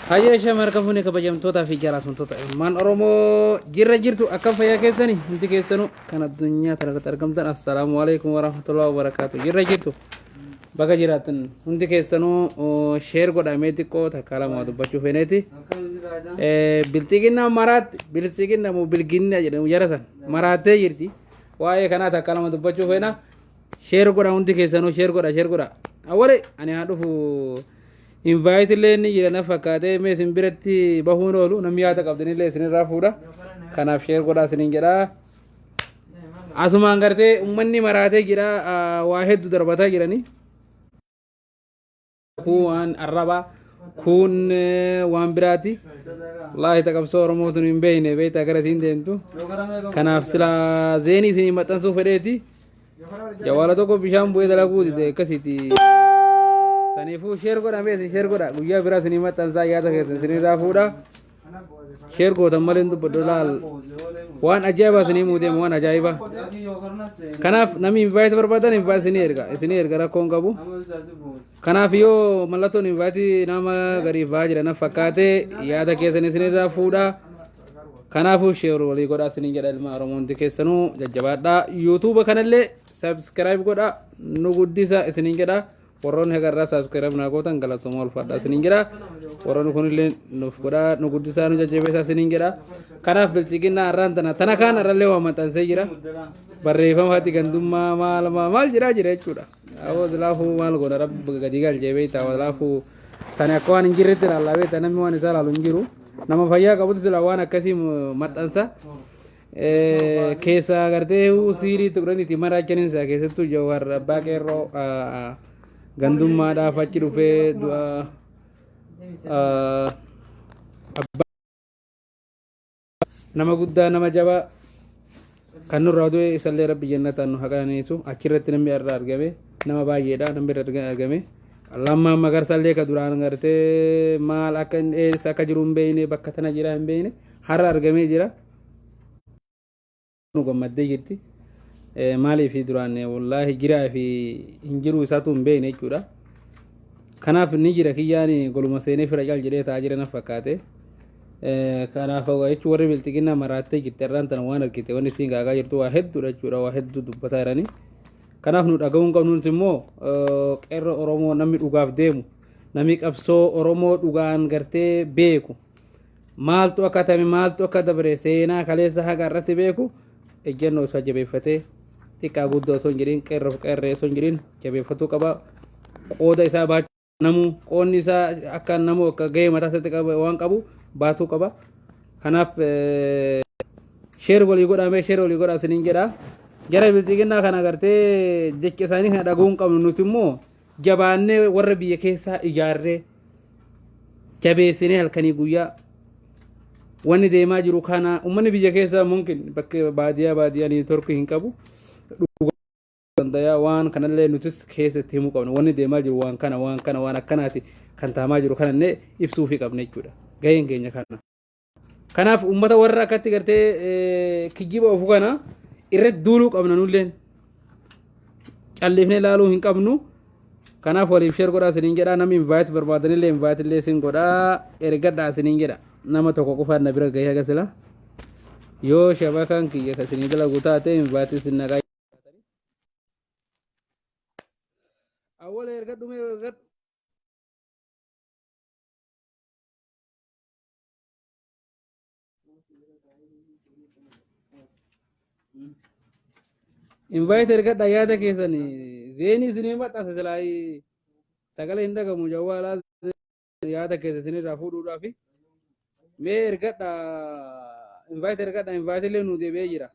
Hayo shamar kafune kabajamtoota fi jaallatamtoota ilmaan Oromoo jirra jirtu akkam fayyaa keessanii hundi keessanuu kan addunyaa tanarratti argamtan assalaamu alaykum warahmatullahi wabarakatuh jirra jirtu baga jiraatan hundi keessanuu sheer godhamee xiqqoo takka lama dubbachuu feeneeti bilxiginna maraatti bilxiginna moo bilginna jedhamu jaratan maraatee jirti waa'ee kanaa takka lama dubbachuu feena sheer godha hundi keessanuu sheer godha awwale ani haa dhufu invite leni jirana fakkaate mee isin biratti bahuun oolu namni yaada qabdanillee isin irraa fuudha kanaaf sheer godhaa isiniin jedha asumaan gartee ummanni maraatee jira waa hedduu darbataa jiranii kun waan arraba kun waan biraati wallahi taqabsoo oromootu hin beeyne beeyta gara isin deemtu kanaaf sila zeenii isin maxxansuu fedheeti jawaala tokko bishaan bu'ee dalaguu dide akkasiiti sanifu share godha mees share godha guyyaa biraa sinii maxxansaa yaada keessan sinii raafuudha share gootan malee dubbadhu laal waan ajaa'ibaa sinii muudeem waan ajaa'ibaa kanaaf namni invite barbaadan invite sinii erga rakkoon qabu kanaaf yoo mallattoon invite nama gariif baa jira na fakkaate yaada keessan sinii raafuudha kanaafu share walii godhaa sinii jedha ilma Oromoo hundi keessanuu jajjabaadhaa YouTube kanallee subscribe godha nu guddisa isinii jedha warroon hegarraa subscribe na gootan galatoomaa ulfaadhaa isiniin jedha warroon kunillee nuuf godhaa nu guddisaa nu jajjabeessaa isiniin jedha kanaaf bilxiginna har'aan tana kaan har'allee waa maxxansee jira barreeffama hati gandummaa maal jira jechuudha awoo laafuu maal goona rabbi gadi galchee beektaa laafuu sani akka waan hin jirretti ilaallaa beektaa namni waan isaa ilaalu hin jiru nama fayyaa qabutu sila waan akkasii maxxansa keessa gartee siirii tuqraniiti maraachaniinsaa keessattuu jawhar abbaa qeerroo gandummaadhaaf achi dhufee nama guddaa nama jabaa kan nurraa du'e isallee rabbi jannataan nu haqaniisu achirratti namni irraa argame nama baay'eedha namni irraa argame lammaan magarsallee ka duraan gartee maal akka eessa akka jiru hin beeyne bakka tana jira hin beeyne har'a argamee jira nu gammaddee jirti maaliif duraan wallahi jiraa fi hin jiru isaatu hin beeyne jechuudha kanaaf ni jira kiyyaani goluma seenee fira caal jedhee taa'aa jira na fakkaate kanaaf jechuun warri bilxiginaa maraattee jirti irraan tana waan argite wanni siin gaagaa jirtu waa hedduudha jechuudha waa hedduu dubbataa jiranii kanaaf nu dhaga'uun qabnu nuti immoo qeerroo oromoo namni dhugaaf deemu namni qabsoo oromoo dhugaan gartee beeku maaltu akka tame maaltu akka dabre seenaa kaleessa haga irratti beeku ejjennoo isaa jabeeffatee xiqqaa guddoo osoo hin jedhin qeerroof qeerree osoo hin jedhin jabeeffatuu qaba qooda isaa baachuu namu qoonni isaa akka namu akka gahee mataa isaatti qaba waan qabu baatuu qaba kanaaf sheer walii godhamee sheer walii godhaa isiniin jedha jara bilxiginnaa kana gartee jecha isaanii kana dhaga'uun qabnu nuti immoo jabaannee warra biyya keessaa ijaarree jabeessinee halkanii guyyaa wanni deemaa jiru kana ummanni biyya keessaa mumkin bakka baadiyyaa ni torku hin qabu dandayaa waan kanallee nutis keessatti himuu qabna wanni deemaa jiru waan akkanaati kan taamaa jiru kanallee ibsuufi qabna jechuudha gaheen keenya kana kanaaf ummata warra akkatti gartee kijjiba ofu kana irratti duuluu qabna nulleen calleefnee laaluu hin qabnu kanaaf waliif sheer godhaa isiniin jedha namni invite barbaadanillee invite illee isin godhaa ergadhaa isiniin jedha nama tokko qofaan na bira gahee agasila yoo shabakaan kiyya kasinii dalagu taate invite isin nagaa awwala ergadhume ergad invite ergadha yaada keessani zeenii isinii maxxansa silaayi sagalee hin dhagamu jawwaalaa yaada keessa isinirraa fuudhuudhaafi mee ergadha invite illee nu deebi'ee jira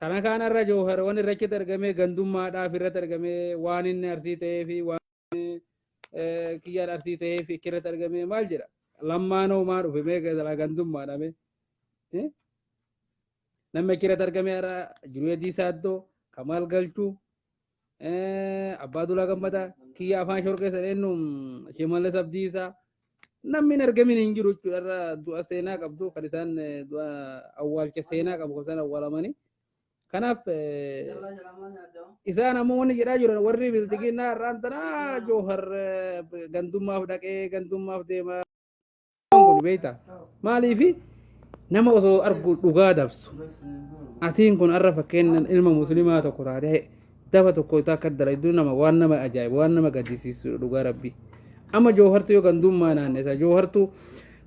tana kanarra joohar wanni irratti argamee gandummaadhaaf irratti argamee waan inni arsii ta'ee fi waan kiyyaan arsii ta'ee fi irratti argamee maal jedha lammaanoo maa dhufe mee gandummaadhame namni irratti argamee ara jiruu diisaaddoo kamaal galchuu abbaa dulaa gammadaa kiyya afaan shorkeessa dheennu shimallis abdiisaa namni hin argamin hin jiru jechuudha du'a seenaa qabdu kan isaan du'a awwaalcha seenaa qabu kan isaan awwaalamanii kanaaf isaan ammoo wanni jedhaa jiran warri bilxiginnaa irraan tanaa joohar gandummaaf dhaqee gandummaaf deemaa kun beeyta maaliifi nama osoo argu dhugaa dabsu atiin kun arra fakkeennan ilma muslimaa tokko taate daba tokko isaa akka dalayduu nama waan nama ajaa'ibu waan nama gaddisiisu dhugaa rabbii amma joohartu yoo gandummaa naannessa joohartu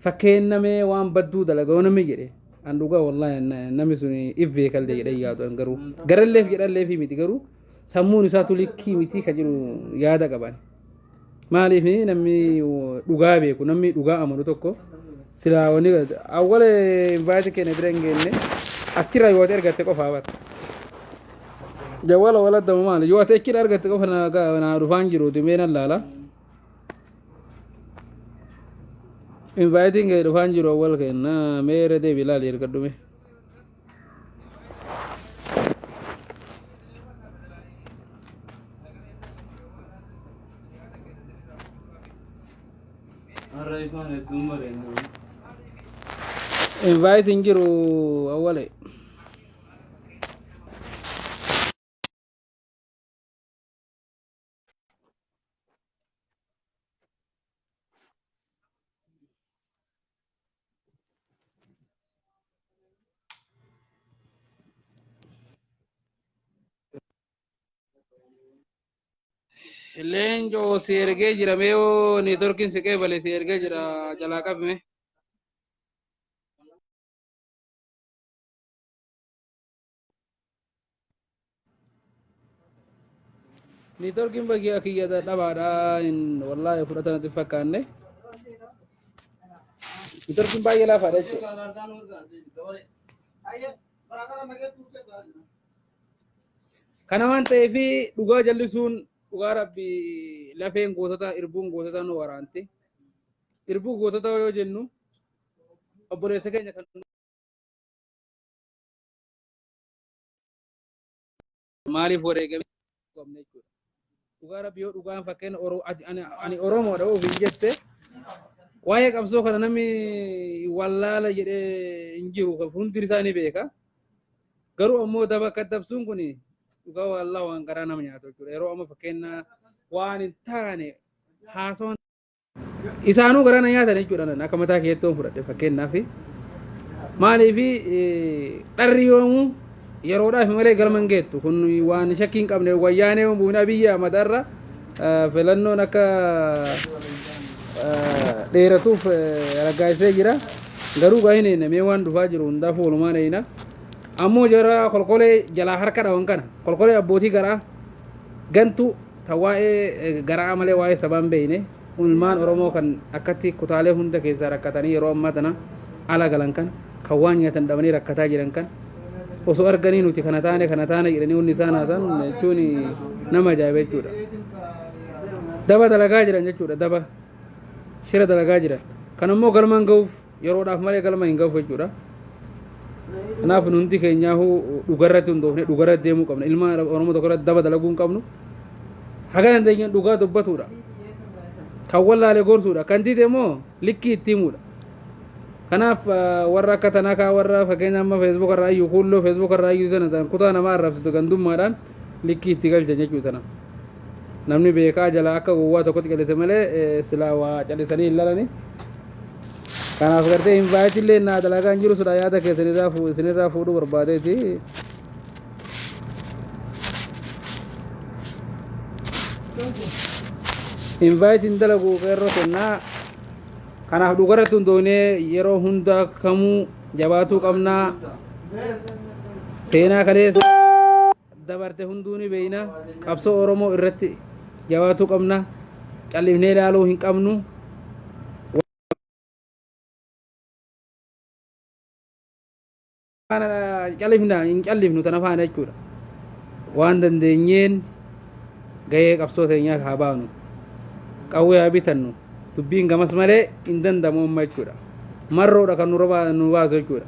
fakkeennamee waan badduu dalagaa namni jedhe an dhugaa wallahi namni sun ifee kallee jedhee yaadu an garuu garalleef jedhallee fi miti garuu sammuun isaa tulikkii miti ka jiru yaada qaban maaliif namni dhugaa beeku namni dhugaa amanu tokko silaa wani awwala invite keenya bira hin geenne achirra yoo ergatte qofaa bar jawwala wala dama maali yoo achirra ergatte qofa na dhufaan jiru dimeen laala inviting dhufaan jiru awwal kenna meere deebi laali ergadhume inviting jiru awwale Leenjo si ergee jira meeyoo neetworkiin si qeebale si ergee jira jalaa qabme. Neetworkiin bakki kiyya dhabaadha wallaahi fudhatanatti fakkaanne. Neetworkiin baay'ee laafaadha jechuudha. Kana waan ta'eef dhugaa jallisuun dhugaa rabbi lafeen gootota irbuun gootota nu waraante irbuu gootota yoo jennu obboleessa keenya kan maaliif wareegame qabne jechuudha dhugaa rabbi yoo dhugaan fakkeenya ani oromoodha ofiin jette waa'ee qabsoo kana namni wallaala jedhee hin jiru hundi isaanii beeka garuu ammoo daba akka dabsuun kun dhugaa wallah waan garaa nama nyaatu jechuudha. Yeroo amma fakkeenyaa waan hin taane haasawaan isaanuu garaa na nyaatan jechuudha. Akka mataa keettoon fudhadhe fakkeenyaaf maaliif dharri yoomuu yeroodhaaf malee galma hin geettu kun waan shakkii hin qabne wayyaanee bu'uuna biyya matarra filannoon akka dheeratuuf raggaasisee jira. Garuu gaa'ineen namee waan dhufaa jiru hundaaf oolumaan eeyina. Ammoo jara kolkolee jalaa harka dhawan kana kolkolee abbootii garaa gantu ta waa'ee garaa malee waa'ee sabaan beeyne ilmaan Oromoo kan akkatti kutaalee hunda keessaa rakkatanii yeroo ammaa tana ala galan kan kan waan nyaatan dhabanii rakkataa jiran kan osoo arganii nuti kana taane jedhanii hundi isaan haatan jechuun nama ajaa'iba jechuudha. Daba dalagaa jiran jechuudha. Daba shira dalagaa jiran kan ammoo galmaan ga'uuf yeroodhaaf malee galma hin ga'uuf jechuudha. Kanaaf nuti keenyaa dhugarratti hundoofne dhugarratti deemuu qabna. Ilma Oromoo tokko irratti daba dalaguu hin qabnu. Haga dandeenyaan dhugaa dubbatuudha. Kan wallaalee gorsuudha. Kan dide immoo likkii itti himuudha. Kanaaf warra akka tanaa kaa warra fakkeenya amma Facebook irraa iyyuu kuulloo Facebook irraa iyyuu sana kutaa namaa arrabsitu gandummaadhaan likkii itti galcha jechuudha tana. Namni beekaa jala akka gowwaa tokkotti qalite malee silaa waa callisanii hin lalani. Kanaaf gartee invite illee naa dalagaan jiru sudha yaada isinirraa fuudhuu barbaadeeti. Invite hin dalagu qeerroo kennaa. Kanaaf dhugarratti hundoonee yeroo hunda kamuu jabaatuu qabnaa. Seenaa kaleessa dabarte hunduu ni beeyna. Qabsoo Oromoo irratti jabaatuu qabna. Callifnee ilaaluu hin qabnu. Hin callifnu tana faana jechuudha. Waan dandeenyeen gahee qabsoo teenyaa haa baanu. Qawwee haa bitannu. Dubbiin gamas malee hin danda'amu amma jechuudha. Marroodha kan nu baasu jechuudha.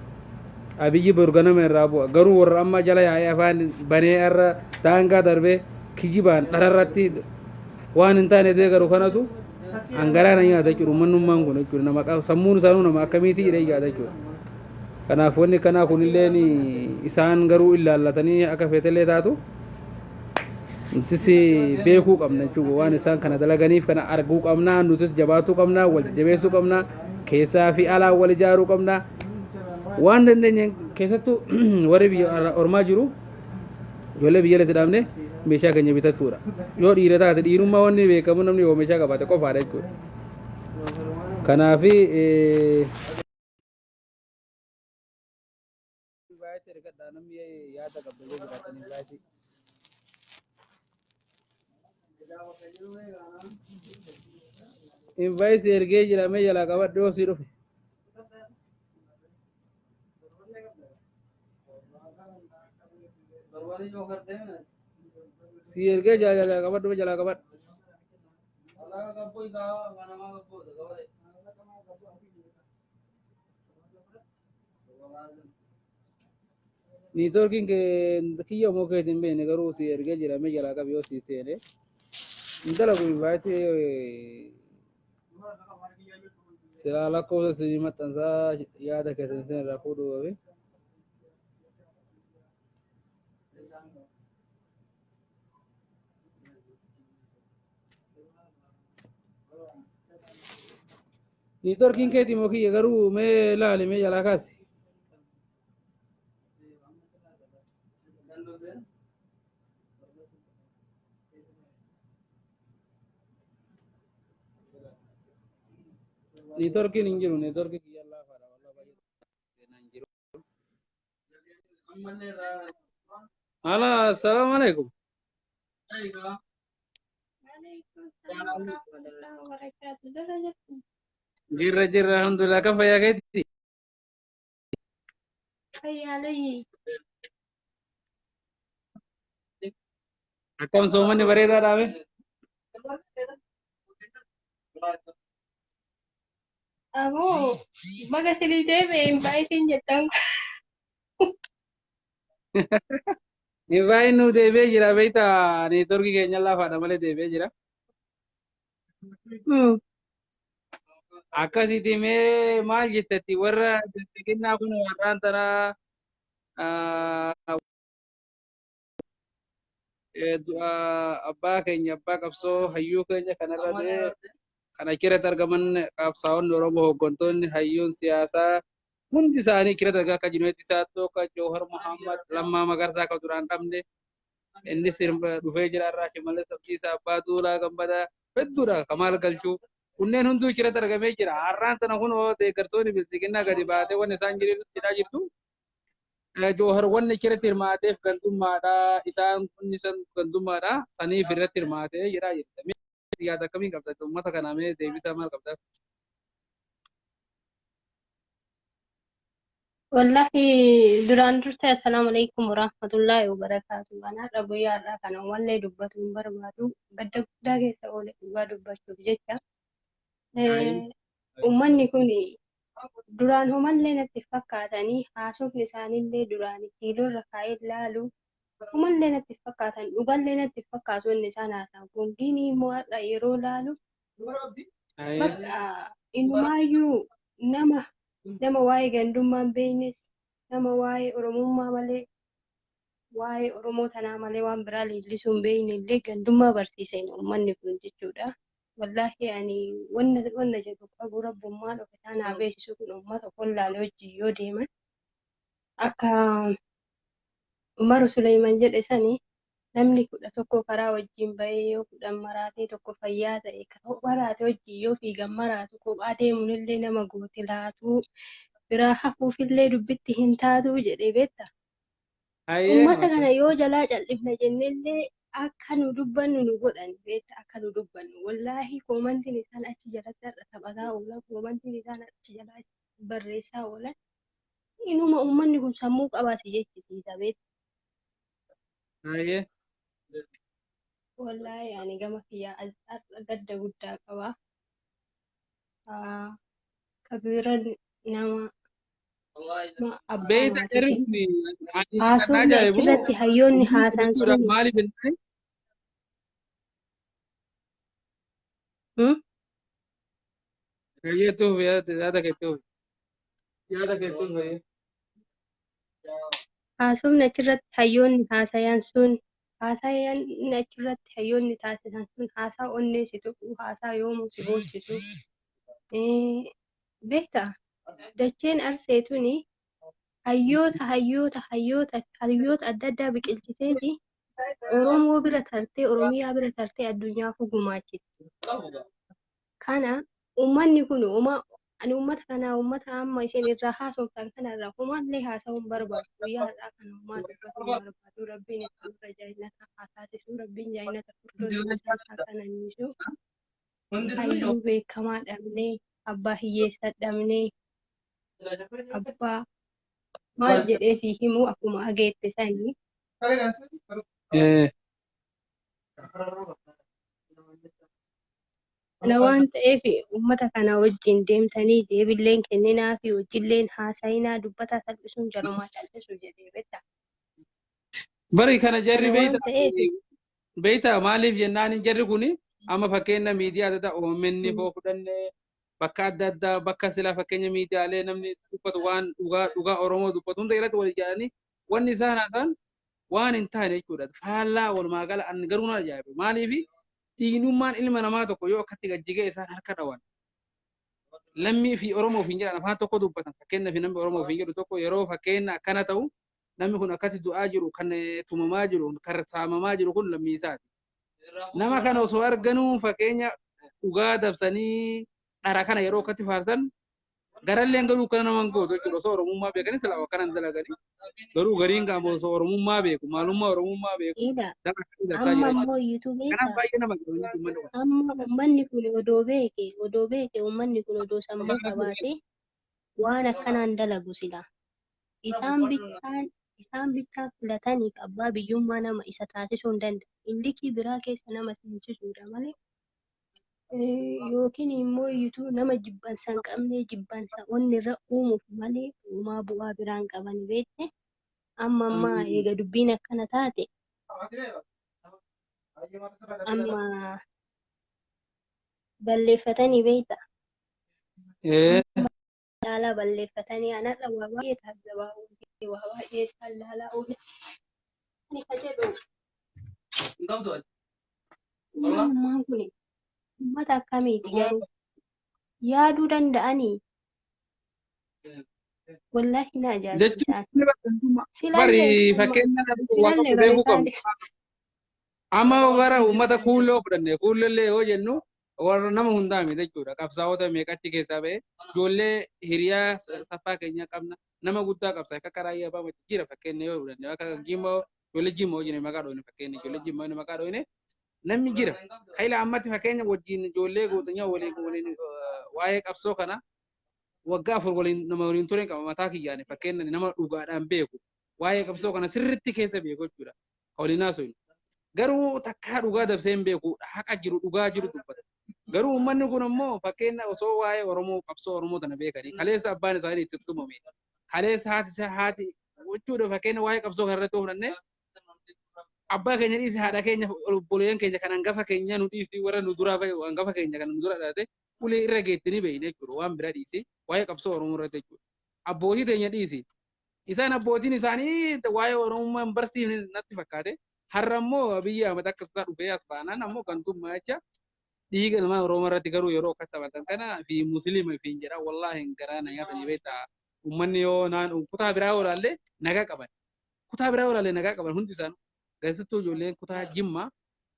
Abiyyi borganama irraa bu'a. Garuu warra amma jala yaa'ee afaan banee irra daangaa darbee kijibaan dhararratti waan hin taane deegaru kanatu hangaraa na nyaata jechuudha. Uummanummaan kun jechuudha. Nama sammuun isaanuu nama akkamiitii jedhee yaada jechuudha. Kanaaf wanni kanaa kunillee isaan garuu ilaallatanii akka feetellee taatu nutis beekuu qabna jechuudha. Waan isaan kana dalaganiif kana arguu qabna. Nutis jabaatuu qabna. Wal jabeessuu qabna. Keessaa fi alaa wal ijaaruu qabna. Waan dandeenye keessattuu warri biyya ormaa jiru ijoollee biyya latti dhaabne meeshaa keenya bitachuudha. Yoo dhiira taate dhiirummaa wanni beekamu namni yoo meeshaa qabaate qofaadha jechuudha. Kanaafi invite ergee jira mee jalaa qabadhe yoo si dhufe. Si ergee jalaa qabadhe jalaa qabadhe. Niitorkiin kiyya moo keetiin beekne garuu si ergee jira mee jalaa qabi yoo si seene. Indala kun invite silaa lakkoofsa isinii maxxansaa yaada keessan isin irraa fuudhuu qabe. Niitorkiin keetii moo kiyya garuu mee laali mee jalaa kaasi. Niitorkiin hin jiru niitorkii kiyya laafaadha wallah baay'ee hin jiru. Hala assalamu alaikum. Jirra alhamdulillah kan fayyaa keetti. Akkam soomanni bareedaadha mee? Abo, baga silii deebi'e invaayitiin jettan. Invaayiin nu deebi'ee jira beektaa neetworkii keenya laafaadha malee deebi'ee jira. Akkasitti mee maal jettetti warra xixiqqinaa kun warraan tanaa du'a abbaa keenya abbaa qabsoo hayyuu keenya kanarra kana kirratti argaman qabsaa'onni Oromoo hooggantoonni hayyuun siyaasaa hundi isaanii kirratti argaa akka Junaayid Saatoo akka Jawhar Muhammad Lammaa Magarsaa akka duraan dhabne innis dhufee jira irraa Shimallis Abdiisaa Abbaa Duulaa Gammadaa hedduudha Kamaal Galchuu kunneen hunduu kirratti argamee jira har'aan tana kun deeggartoonni bilisiginnaa gadi baatee waan isaan jedhaa jirtu Jawhar wanni kirratti hirmaateef gantummaadha isaan kun isan gantummaadha saniif irratti hirmaatee jira jedhamee yaada akkamii qabda uummata kanaa mee deebisaa maal qabda? Wallahi duraan durte assalamu alaikum warahmatullahi wabarakatuh. Ana guyyaa irraa kana wallee dubbatu hin barbaadu. Gadda guddaa keessa oole dhugaa dubbachuuf jecha. Uummanni kun duraan homallee natti fakkaatanii haasofni isaaniillee duraan kiiloorra kaa'ee ilaalu homallee natti fakkaatan dhugallee natti fakkaatu inni isaan haasa'an kun diinii immoo har'a yeroo laalu bakka innumaayyuu nama waa'ee gandummaan beeynes nama waa'ee oromummaa malee waa'ee oromoo tanaa malee waan biraa leellisuu hin beeyne illee gandummaa barsiisan uummanni kun jechuudha. Wallahi ani wanna jedhu qabu rabbummaan of isaanaa beeksisu kun uummata kollaalee hojii yoo deeman akka Umaru Suleyman jedhe sani namni 11 karaa wajjin bahee yoo 10 maraatee tokko fayyaa ta'e maraate hojii yoo fiigan maraatu kophaa deemuun illee nama goote laatu biraa hafuufillee dubbitti hin taatu jedhee beekta. Uummata kana yoo jalaa cal'ifna jennellee akka nu dubbannu nu godhan beekta akka nu dubbannu wallaahi koomantiin isaan achi jalatti har'a taphataa oolan koomantiin isaan achi jalaa barreessaa oolan inuma uummanni kun sammuu qabaasi jechisiisa beekta. Wallahi ani gama kiyyaa gadda guddaa qaba. Kabiran nama abbaa maatii haasofni achirratti hayyoonni haasaan sun haasofni achirratti hayyoonni haasayan sun haasayaan achirratti hayyoonni taasisan sun haasaa onneessitu haasaa yoomuu si boonsisu beekta dacheen arseetuni hayyoota adda addaa biqilchiteeti Oromoo bira tartee Oromiyaa bira tartee addunyaaf gumaachiti. Kana uummanni kun ani uummata kanaa uummata amma isin irraa haasoftan kanarraa homallee haasa'uun barbaadu guyyaa har'aa kana uumaa dubbatu barbaadu rabbiin irra jaallata haa taasisu rabbiin jaallata furdoo haa kananniisu hayyuu beekamaa dhabnee abbaa hiyyeessa dhabnee abbaa maal jedhee si himuu akkuma ageette sanii kana waan ta'eef uummata kana wajjin deemtanii deebilleen kenninaa fi hojiilleen haasayinaa dubbataa salphisuun jarumaa callisu jedhee beekta. Bari kana jarri beekta maaliif jennaan jarri kun amma fakkeenya miidiyaa adda addaa OMN foo fudhannee bakka adda addaa bakka silaa fakkeenya miidiyaalee namni dubbatu waan dhugaa Oromoo dubbatu hunda irratti wal ijaaranii wanni isaan haasa'an waan hin taane jechuudha. Faallaa walumaa gala an garuu na ajaa'ibe maaliif diinummaan ilma namaa tokko yoo akkatti gajjigee isaan harka dhawan lammii fi Oromoof hin jedhan afaan tokko dubbatan fakkeenya fi namni Oromoof hin jedhu tokko yeroo fakkeenya akkana ta'u namni kun akkatti du'aa jiru kan tumamaa jiru kan saamamaa jiru kun lammii isaati. Nama kana osoo arganuu fakkeenya dhugaa dabsanii dhara kana yeroo akkatti faarsan garalleen garuu kana naman gootu jechuudha osoo Oromummaa beekanii silaa akkanan dalaganii garuu gariin qaama osoo Oromummaa beeku maalummaa Oromummaa beeku amma ammoo amma uummanni kun odoo beeke uummanni kun odoo sammuu qabaate waan akkanaan dalagu sila isaan bichaan filataniif abbaa biyyummaa nama isa taasisuu hin danda'u indikii biraa keessa nama seensisuudha malee yookiin immoo iyyuu nama jibbansa hin qabne jibbansa onni irra uumuuf malee uumaa bu'aa biraan qaban beekte amma eega dubbiin akkana taate amma balleeffatanii beekta. Laalaa balleeffatanii anarra waa baay'ee taasisa waa baay'ee isaan laalaa oole. Ani ka jedhu Ammaan kun uummata akkamiiti garuu yaaduu danda'anii wallaahi na ajaa'ibsiisan. jechuun bari Silallee isaan fakkeenya waa silallee qabu bara beekuu isaan qabna. Amma gara uummata kuulloo fudhanne kuullollee yoo jennu warra nama hundaa miti jechuudha. Qabsaa'ota meeqatti keessaa ba'e ijoollee hiriyaa saffaa keenya qabna nama guddaa qabsa akka karaa yaabaa jira fakkeenya yoo fudhanne akka Jimmoo ijoollee Jimmoo wajjin maqaa dhoofne fakkeenya ijoollee Jimmoo maqaa dhoofne namni jira. Kaila ammatti fakkeenya wajjin ijoollee gootanyaa waliin waa'ee qabsoo kana waggaa afur waliin nama waliin ture qaba mataa kiyyaane fakkeenya nama dhugaadhaan beeku waa'ee qabsoo kana sirriitti keessa beeku jechuudha. Waliin haasofnu. Garuu takkaa dhugaa dabsee hin beeku haqa jiru dhugaa jiru dubbata. Garuu uummanni kun immoo fakkeenya osoo waa'ee Oromoo qabsoo Oromoo tana beekanii kaleessa abbaan isaanii itti tumame kaleessa haati jechuudha fakkeenya waa'ee qabsoo kanarratti fudhannee abbaa keenya dhiisi haadha keenya obboleeyyan keenya kan hangafa keenya nu dhiisi warra nu duraa bahe hangafa keenya kan nu dura dhaate ulee irra geettanii beeyne jechuudha waan bira dhiisi waa'ee qabsoo Oromoo irratti jechuudha. Abbootii teenya dhiisi isaan abbootiin isaanii waa'ee Oromummaa hin barsiifne natti fakkaate. Har'a immoo biyya Ahmad akka isaa dhufee as baanaan ammoo kan tummaa jecha dhiiga ilmaan Oromoo irratti garuu yeroo akka taphatan kana fi musliima fi hin jedha wallaahi hin garaa na nyaatanii beektaa uummanni yoo kutaa biraa olaallee nagaa qaban kutaa biraa olaallee nagaa qaban hundi isaan keessattuu ijoolleen kutaa Jimmaa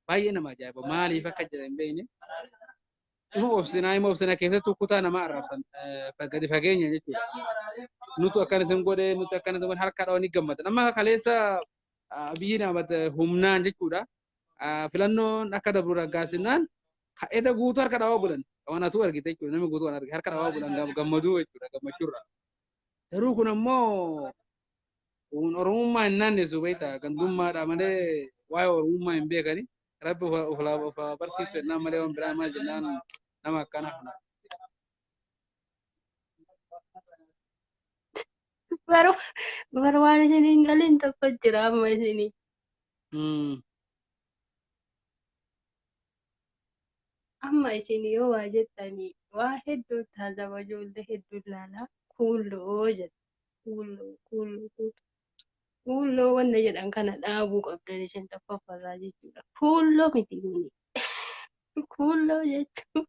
baay'ee nama ajaa'iba maaliif akka jedhan hin beekne ima obsinaa keessattuu kutaa namaa arrabsan gadi fageenya jechuudha. Nutu akkana godhe nuti akkana godhe harka dhawanii gammatan amma kaleessa biyyi namat humnaan jechuudha. Filannoon akka dabru raggaasinaan edda guutuu harka dhawaa bulan wanatu argite jechuudha namni guutuu arge harka dhawaa bulan gammaduu jechuudha gammachuurra. Garuu kun ammoo Oromummaa hin naannessu beektaa gandummaadha malee waa'ee Oromummaa hin beekani. Rabbi of barsiisu jennaan malee waan biraa maal jennaan nama akkana kana. Bara waan isiniin galiin tokko jira amma isinii. Amma isin yoo waa jettanii waa hedduu taasisa ijoollee hedduu ilaalaa kuulloo jedha kuulloo wanna jedhan kana dhaabuu qabdan isin tokkoffarraa jechuudha. Kuulloo miti kuni kuulloo jechuun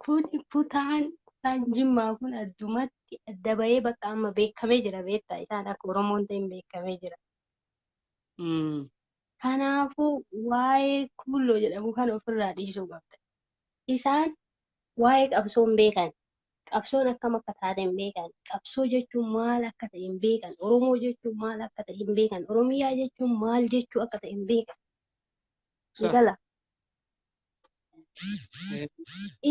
kuni kutaan Jimmaa kun addumatti adda bahee bakka amma beekamee jira beektaa isaan akka Oromoon ta'in beekamee jira. Kanaafuu waa'ee kuulloo jedhamu kan ofirraa dhiisuu qabda. Isaan waa'ee qabsoo hin beekan. Qabsoon akkam akka taate hin beekan. Qabsoo jechuun maal akka ta'e hin beekan. Oromoo jechuun maal akka ta'e hin beekan. Oromiyaa jechuun maal jechuu akka ta'e hin beekan. Gala.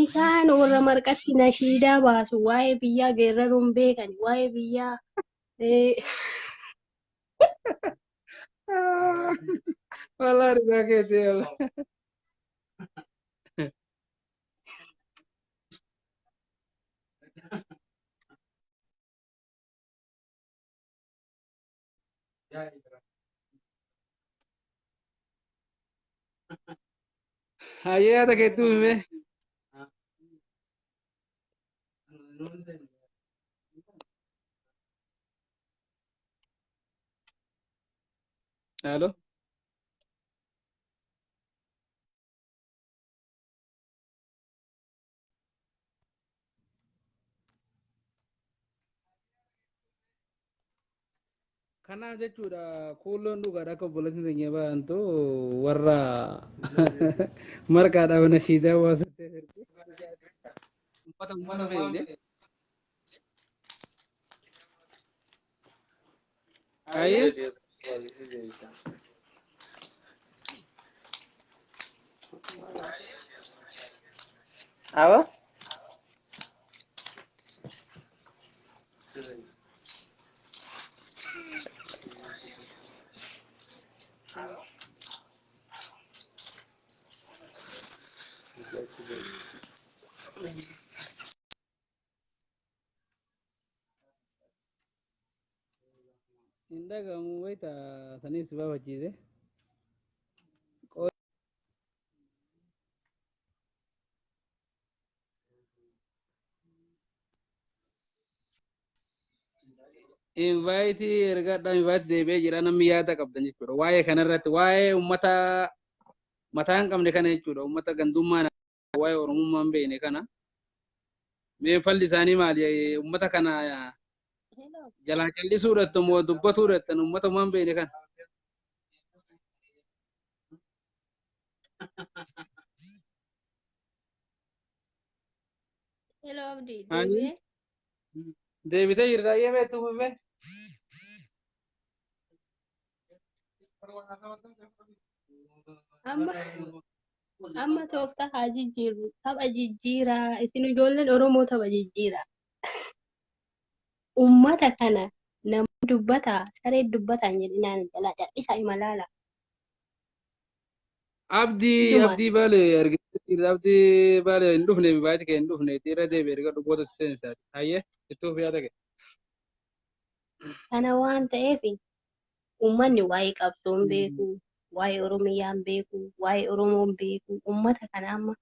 Isaan warra marqatti nashiidaa baasu waa'ee biyyaa geerraruu hin beekan. Waa'ee biyyaa Wallahi dhugaa keetii yalla. Hayyee haata keetuu hime. Halo. Kanaaf jechuudha kuulloon dhugaadha akka obboleettiin keenya baantu warra marqaadhaaf nashiidaa waasuttee jirti. Uffata fe'ine. Hayyee. Apa? Indah kamu waita sani sebab aja. invite ergadha invite deebi'ee jira namni yaada qabdan jechuudha. Waa'ee kanarratti waa'ee uummata mataa hin qabne kana jechuudha. Uummata gandummaa waa'ee Oromummaa hin beekne kana. Mee falli isaanii maali? Uummata kana jalaa callisuudhaatti immoo dubbatuudhaatti uummata waan beekne kana. Hello Abdi, Hayi deebi'ee deebitee jirta ayyee beektu mee? amma amma tooftaa haa jijjiirru. Tapha jijjiiraa. Isin ijoolleen Oromoo tapha jijjiiraa. Uummata kana nama dubbataa saree dubbataan jedhinaan jalaa cal'isaa imalaala. Abdii Ijuma abdii baale argitee jirta abdii baale hin dhufne baay'ee kee hin dhufne dhiira deebi'ee erga dhuggoota seensaati. Hayyee ittuu fi yaada kee. kana waan ta'eef uummanni waa'ee qabsoo hin beeku, waa'ee Oromiyaa hin beeku, waa'ee Oromoo hin beeku. Uummata kana amma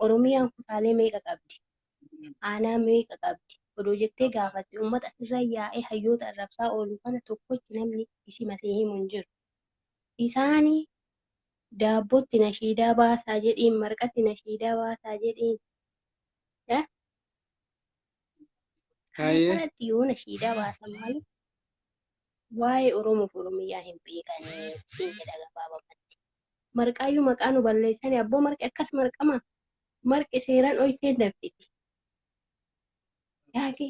Oromiyaan kutaalee meeqa qabdi? Aanaa meeqa qabdi? Odoo jettee gaafatte uummata asirra yaa'ee hayyoota arrabsaa oolu kana tokkochi namni isi masee himu hin jiru. Isaanii daabbootti nashiidaa baasaa jedhiin, marqatti nashiidaa baasaa jedhiin. Kana Hayyee kanatti yoo nashiidaa baasan malee waa'ee Oromoof Oromiyaa hin beekanii hin jedha gabaabamatti. Marqaayyuu maqaa nu balleessanii abboo marqi akkas marqama. Marqi seeraan dhoytee dabbiti. Yaake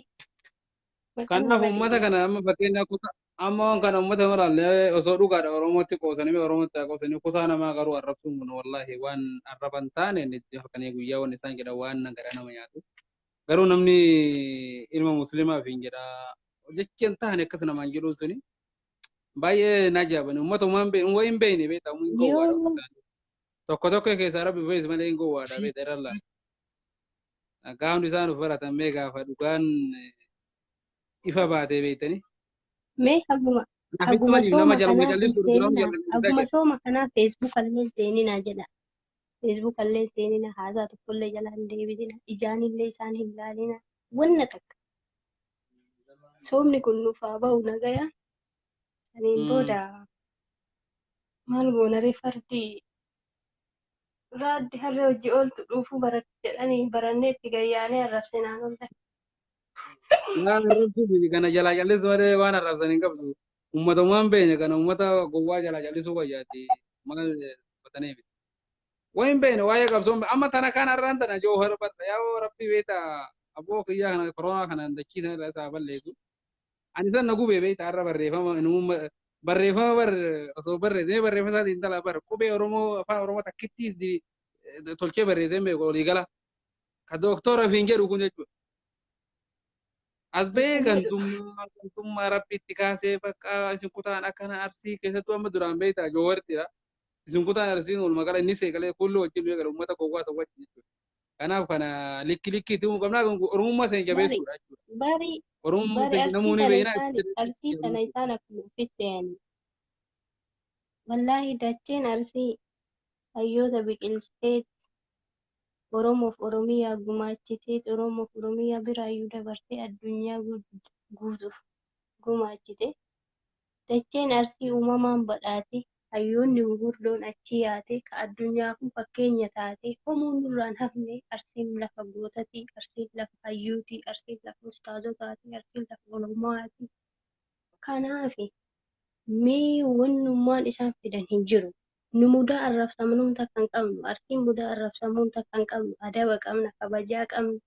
maqaan nu kanaaf uummata balleessan. kana amma fakkeenyaaf amma waan kana uummata maraallee osoo dhugaadha Oromootti qoosanii Oromootti haa qoosanii kutaa namaa garuu arrabsuun kun wallaahi waan arraban taane halkanii guyyaa waan isaan jedhan waan gara nama nyaatu. Garuu namni ilma musliimaa fi hin jedha jechi hin taane akkas namaan jedhuun suni baay'ee na ajaa'ibani. Uummata waan hin beekne beektaa hin gowwaadha Yoo tokko tokko keessaa rabbi fees malee hin gowwaadha beektaa irrallaan. Gaafni isaan of baratan mee gaafa dhugaan ifa baatee beektanii. mee haguma Nafitti haguma malee nama sooma jaluma kanaaf hin jallisuudha duramu seeninaa. jallisuudha Haguma jedha. sooma kanaaf feesbuuk illee seeninaa jedha. Feesbuuk illee seeninaa haasaa tokkollee jala hin deebisinaa. Ijaanillee isaan hin laalinaa. Wanna takka. Soomni kun nuuf haa ba'u nagaya. Saniin booda maal goona ree fardi raaddi harree hojii ooltu dhuufuu baratti jedhanii barannee itti gayyaanee arrabsinaan ooltan. Waan arrabsuuf kana jalaa jallisu malee waan arrabsan hin qabdu. Uummatummaan beekne kana uummata gowwaa jalaa jallisuu wayyaati. Maal uffatanii miti. Waan hin beekne waa'ee qabsoon amma tana kan har'aan tana joo harbata yaa rabbi beeta aboo kiyyaa kana koronaa kana dachii sana irra isaa balleessu. Ani san na gubee beeta har'a barreeffama osoo barreessee barreeffama isaatiin tala qubee Oromoo afaan Oromoo takkittiis tolchee barreessee beeku walii gala. Ka dooktora fiin jedhu kun jechuudha. As ba'ee gantummaa rabbitti kaasee bakka isin kutaan akkana arsii keessattuu amma duraan beektaa joowartidha. Isin kutaan arsiin walumaa gala inni seeqalee kulluu wajjin beekala uummata gowwaa isa wajjin jechuudha. Kanaaf kana likki itti qabnaa Oromummaa ta'e Bari jabeessuudha jechuudha. bari Oromummaa bari ta'e namoonni arsii tana isaan akkuma uffiste yaani. Wallaahi dacheen arsii hayyoota biqilchiteet Oromoof Oromiyaa gumaachiteet Oromoof Oromiyaa biraayyuu dabartee addunyaa guutuuf gumaachite. Dacheen arsii uumamaan badhaate hayyoonni gurguddoon achi yaate ka addunyaafuu fakkeenya taate homuun nurraan hafne arsiin lafa gootatii, arsiin lafa hayyuutii, arsiin lafa ustaazotaati, arsiin lafa olomaati. Kanaafi mee wannummaan isaan fidan hin jiru. Nu mudaa arrabsamnuun takka hin qabnu, arsiin mudaa arrabsamuun takka hin qabnu, adaba qabna, kabajaa qabna,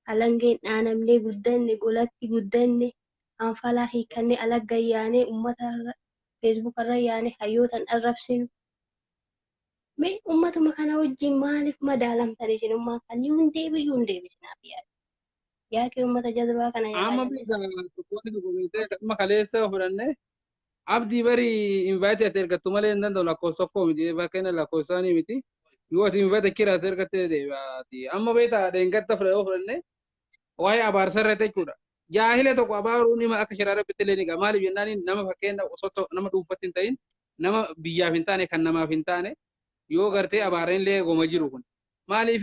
alangeen dhaanamnee guddanne, golatti guddanne, anfalaa hiikannee alagga yaanee uummata feesbuuk irra yaanee hayyootan arrabsinu. Mee uummatuma kana wajjin maaliif madaalamtan isinummaa kan yoo hin deebisinaaf yaada. Yaa kee uummata jazbaa kana amma jalaa bisa tokkoonni tokko beektee amma kaleessa fudhannee abdii bari invite ati ergattu malee hin danda'u lakkoofsa tokko miti fakkeenya lakkoofsaanii miti. Yoo ati invite kiraas ergattee deebi'aati. Amma beektaa dheengatta fudhannee waa'ee abaarsa irratti jechuudha. Jaahila tokko abaaruun nima akka shiraara bittilee ni qaba. Maaliif jennaan nama fakkeenya osoo nama dhuunfatti hin ta'in nama biyyaaf hin taane kan namaaf hin taane yoo gartee abaareen illee goma jiru kun. Maaliif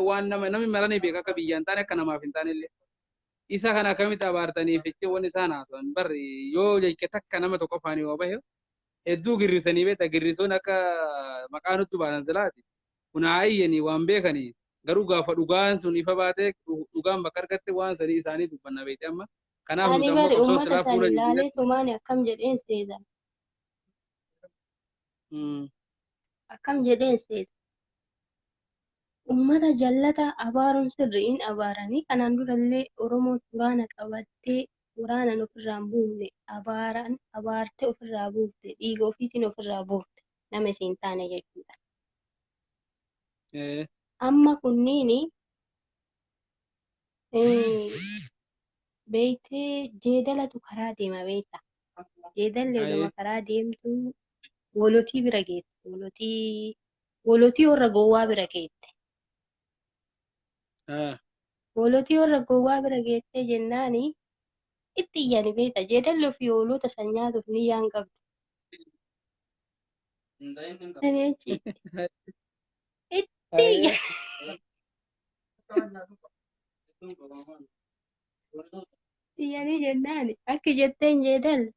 waan namni maranii beeka akka biyyaa hin taane akka namaaf hin taane illee. isa kana akkamitti abaartaniif jechuun waan isaan haasa'an barri yoo jecha takka nama tokko afaanii yoo bahe hedduu girrisanii beekta girrisuun akka maqaa nutti baasan silaati kun haayyanii waan beekanii garuu gaafa dhugaan sun ifa baatee dhugaan bakka argatte waan sanii isaanii dubbanna beekte amma kanaaf Ani nuti ammoo bari qabsoo uummata silaa san fuula ilaalee tumaan akkam jedheen seetan. Akkam jedheen seetan. Uummata jallata abaaruun sirriin abaaranii kanaan durallee Oromoon waraana qabattee waraanan ofirraan buufne abaartee ofirraa buufte dhiiga ofiitiin ofirraa buufte nama isiin taane jechuudha. Amma kunniini beektee jeedalatu karaa deema beekta. Jeedalli oduma karaa deemtu wolotii bira geette. Wolotii warra gowwaa bira geette. Wolotii warra gowwaa bira geettee jennaani itti iyyani beekta. Jeedalli ofii hoolota san nyaatuuf niyyaan qabdu. Itti iyya. Iyyanii jennaani akki jetteen jeedalli.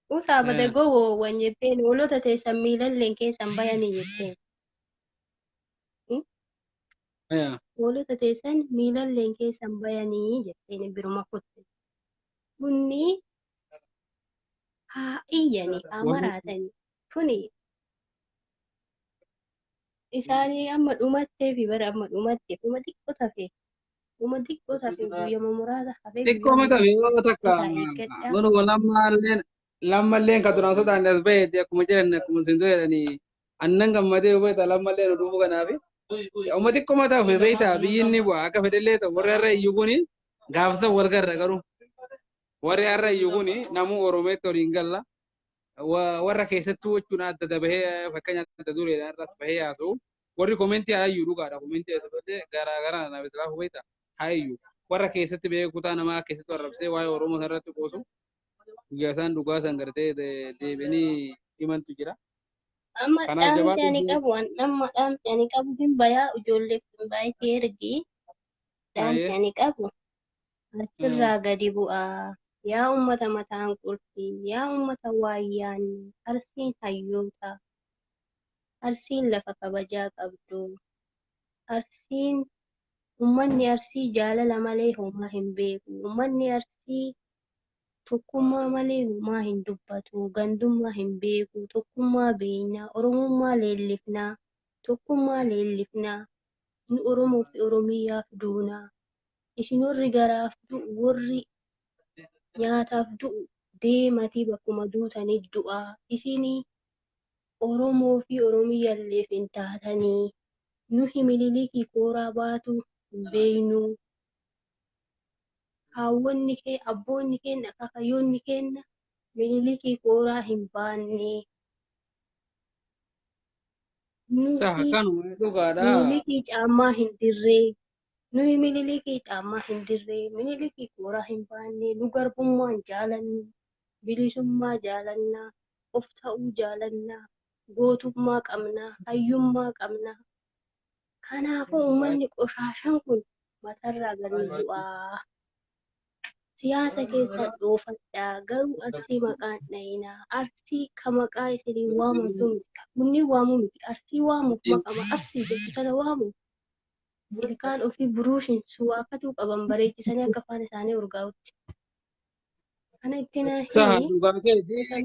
Usaabate gowwoowwan jetteen hoolota teessan miilalleen keessan bayanii jetteen. Hoolota teessan miilalleen keessan bayanii jetteen biruma kutte. Bunni haa iyyanii haa maraatanii. Kuni isaanii amma dhumattee fi bara amma dhumattee kuma xiqqoo tafe guyyama muraasa hafee xiqqoo mata yoo takka manuma lammalleen ka duraan sotaan as baheetti akkuma jiran akkuma isin jedhanii annan gammadee yoo beekta lammalleen dhufu kanaafi amma xiqqoo mataaf beekta biyyi inni bu'a akka fedhellee ta'u warri har'a iyyuu kuni gaafsa wal garra garuu warri har'a iyyuu kuni namuu oromeetti waliin galla warra keessattuu jechuun adda bahee fakkeenya adda dureedhaan irras bahee haasa'u warri komentii hayyuu dhugaadha komentii garaa garaa naaf islaafu beekta hayyuu warra keessatti bahee kutaa namaa keessatti arrabsee waa'ee oromoo sanarratti qoosu guyyaa isaan dhugaa san gartee deebianii himantu jira. Amma dhaamsi ani qabu hin bayaa ijoolleef hin baay'ee ergi dhaamsi ani qabu asirraa gadi bu'aa. Yaa uummata mataan qulfii, yaa uummata waayyaan, arsiin hayyoota, arsiin lafa kabajaa qabdu, arsiin uummanni arsii jaalala malee homaa hin beeku, uummanni arsii tokkummaa malee homaa hin dubbatu, gandummaa hin beeku, tokkummaa beeknaa, oromummaa leellifnaa, tokkummaa leellifnaa, nu Oromoo fi Oromiyaaf duunaa, isin warri garaaf du'u warri nyaataaf du'u deematii bakkuma duutanii du'aa isinii Oromoo fi Oromiyyaalleef hin taatanii nu himililikii kooraa baatu hin beeynu haawwanni kee abboonni keenya akaakayyoonni keenya mililikii kooraa hin baanne mililikii caammaa hin dirree nuyi mililikii caammaa hin dirree mililikii kooraa hin baanne nu garbummaan jaalannu bilisummaa jaalannaa of ta'uu jaalannaa gootummaa qabnaa hayyummaa qabnaa kanaafuu uummanni qoshaashan kun matarraa gadi bu'aa siyaasa keessan dhoofadhaa garuu arsii maqaan dhayinaa arsii ka maqaa isinii waamamtu miti kunni waamu miti arsii waamuuf maqama arsii jettu kana waamuuf ilkaan ofii buruushin suwaakatuu qaban bareechisanii akka afaan isaanii urgaa'utti. Kana itti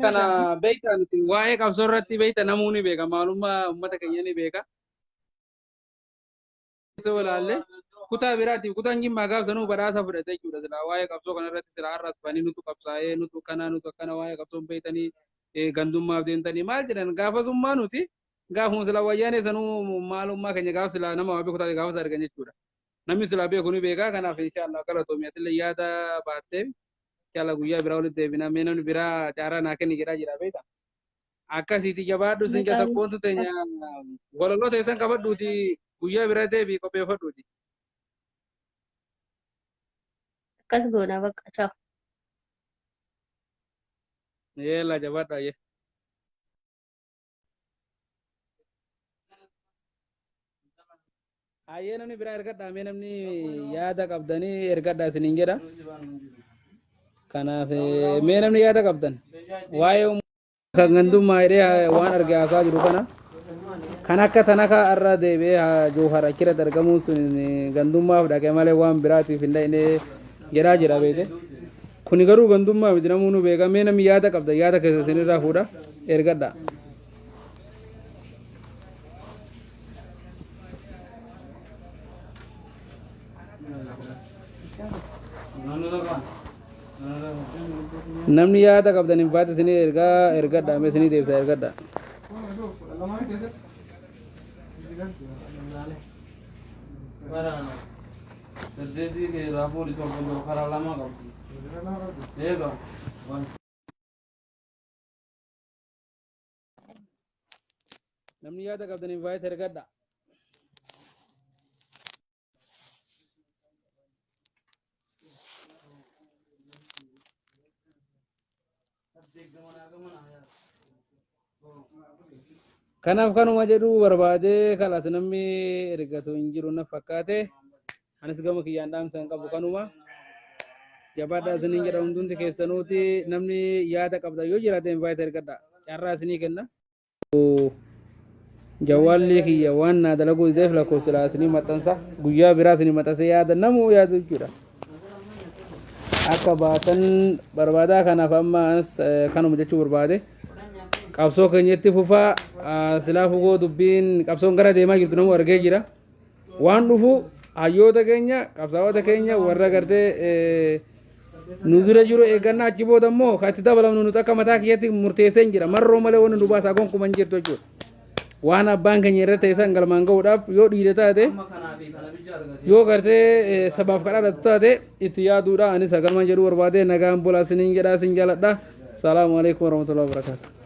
kana beekta nuti waa'ee qabsoo irratti beekta namuu ni beeka maalummaa uummata keenya ni beeka. Ilaalle kutaa biraatiif kutaan jimmaa gaafsanuu badhaasa fudhate jechuudha silaa waa'ee qabsoo kana irratti silaa har'as banii nutu qabsaa'ee nutu akkana waa'ee qabsoon beektanii gandummaaf deemtanii maal jedhan gaafasummaa nuti gaafuma silaa wayyaanee sanuu maalummaa keenya gaaf silaa nama wabii kutaate gaafasa argan jechuudha. Namni silaa beeku ni beeka kanaaf inshaallah galatoomi atillee yaada baattee inshallah guyyaa biraa walitti deebina mee namni biraa caaraa naa kenni jedhaa jira beekta. Akkasiiti jabaadhu sin jasa qoontu teenya gololoo teessan qabadhuuti guyyaa biraa deebii qopheeffadhuuti. Akkas goona bakka chaaw. Yeella jabaadhaa yee. Hayyee namni biraa ergadhaa mee namni yaada qabdanii ergadhaa isiniin jedha. Kanaaf mee namni yaada qabdan waa'ee kan gandummaa hidhee waan arge haasaa jiru kana kan akka tanaka irra deebi'ee Jawhar achirratti argamuun sun gandummaaf dhaqee malee waan biraatiif hin dhaqne jedhaa jira beekte. Kuni garuu gandummaa miti namoonni beekaa mee namni yaada qabdan yaada keessa isinirraa fuudha ergadhaa. Namni yaada qabdan hin baate isinii ergadhaa mee isinii deebisa ergadhaa. Namni yaada qabdan hin baate ergadhaa. Kanaaf kanuma jedhu barbaade kalas namni ergatu hin jiru na fakkaate anis gama kiyyaan dhaamsan qabu kanuma jabaadhaa isiniin jedha hundumti keessanuuti namni yaada qabda yoo jiraate invite ergadha carraa isinii kenna jawaallee kiyya waan naa dalaguu ideef lakkoofsilaa isinii maxxansa guyyaa biraa isinii maxxansa yaada namuu yaadu jechuudha akka baatan barbaadaa kanaaf amma anis kanuma jechuu barbaade qabsoo keenyatti fufaa silaa fugoo dubbiin qabsoon gara deemaa jirtu namu argee jira waan dhufu hayyoota keenya qabsaa'ota keenya warra gartee nu dura jiru eeggannaa achi booda immoo kan itti dabalamnu nuti akka mataa kiyyatti murteessee jira marroo malee wanni nu baasaa gonkuman jirtu jechuudha waan abbaan keenya irra teessan galmaan ga'uudhaaf yoo dhiire taate yoo gartee sabaaf kadhaadhatu taate itti yaaduudha anis galmaan jedhu barbaade nagaan bulaa isiniin jedhaa isin jaaladha salaamu alaikum warahmatullahi wabarakatuh